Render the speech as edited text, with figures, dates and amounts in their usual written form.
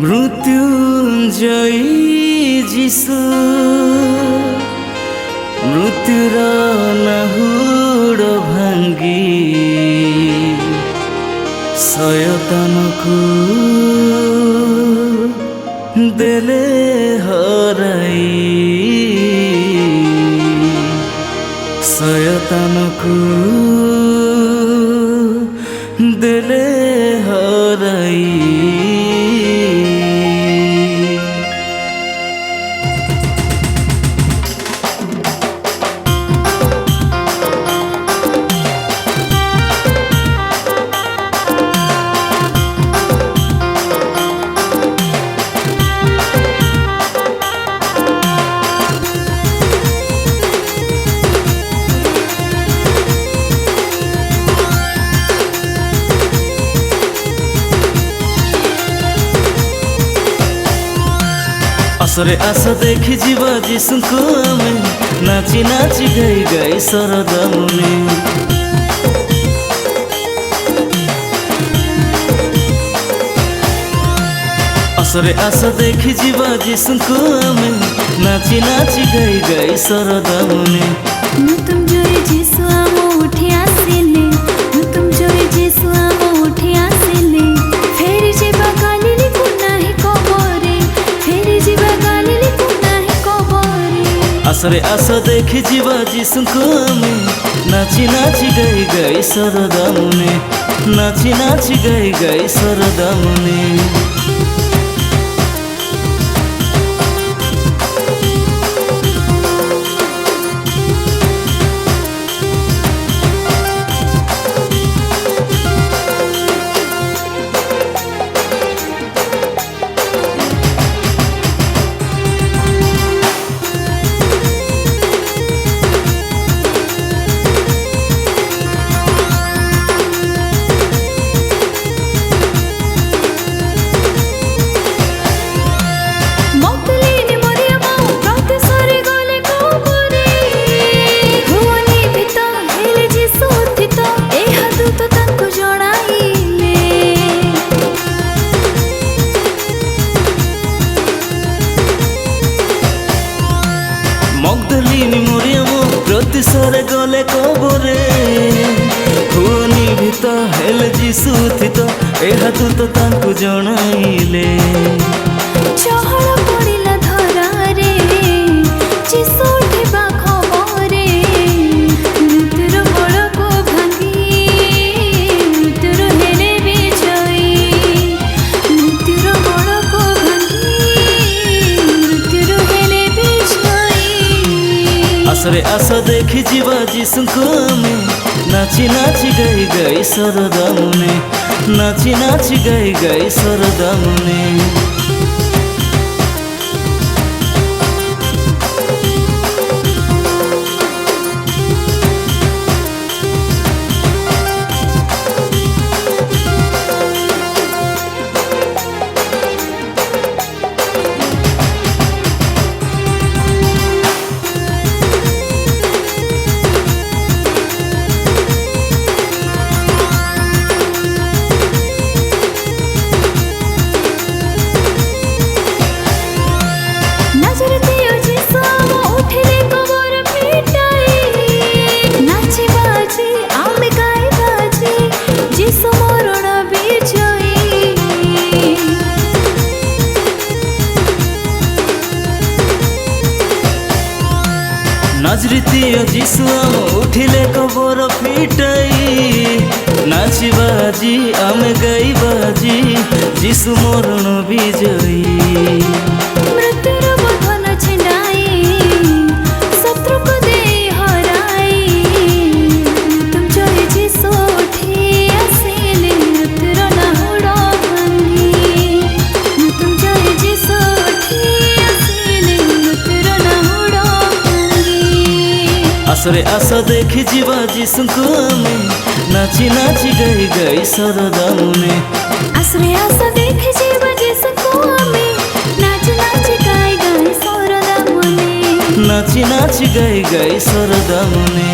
मृत्युंजयी जिसु मृत्युर नाहुड़ भांगी शयतानकु देले हराई शयतानकु देले हराई। आसरे आस देखी जीवा जिसुको आमे नाची नाची गई गई सरदा मुने। आसरे आस देखी जीवा जिसुको आमे नाची नाची गई गई सरदा मुने। तुम जोई जिसु आमो उठी आसिले तुम जोई जिसु आमो उठी आसिले फेरी जीवा गालिली पुनाही कबरे फेरी जीवा गालिली पुनाही कबरे। आसरे आस देखी जीवा जिसुको आमे नाची नाची गई गई सरदा मुने नाची नाची गई गई सरदा मुने। मगदलिनी मरियमो प्रतिसरे गले कबरे हुनी भीत हेले जिसु थित एहा दूत तांकु जणाइले। चहल पड़िला धरारे जिसु उठिबा खबरे मृत्युर बड़को भांगी मृत्युर हेले विजयी मृत्युर बड़को भांगी मृत्युर हेले विजयी। आसरे आस देखी जीवा जिसुको आमे नाची नाची गई गई सरदा मुने नाची नाची गई गई सरदा मुने। नाचरीतियो जिसु आम उठिले कबर फिटाई नाची बाजी आमे गाई बाजी जिसु मरण विजयी। मृत्युर बंधन छिंडाई शत्रु को दे हराई तुम जोई जिसु उठी आसिले मृत्युर नाहुड़ भांगी तुम जोई जिसु उठी आसिले मृत्युर नाहुड़ भांगी। आसरे आस देखी जीवा जिसुको आमे नाची नाची गई गई सरदा मुने। आसरे आस देखी जीवा जिसुको आमे नाच नाच गाई गाई सरदा मुने नाची नाची गई गई सरदा मुने।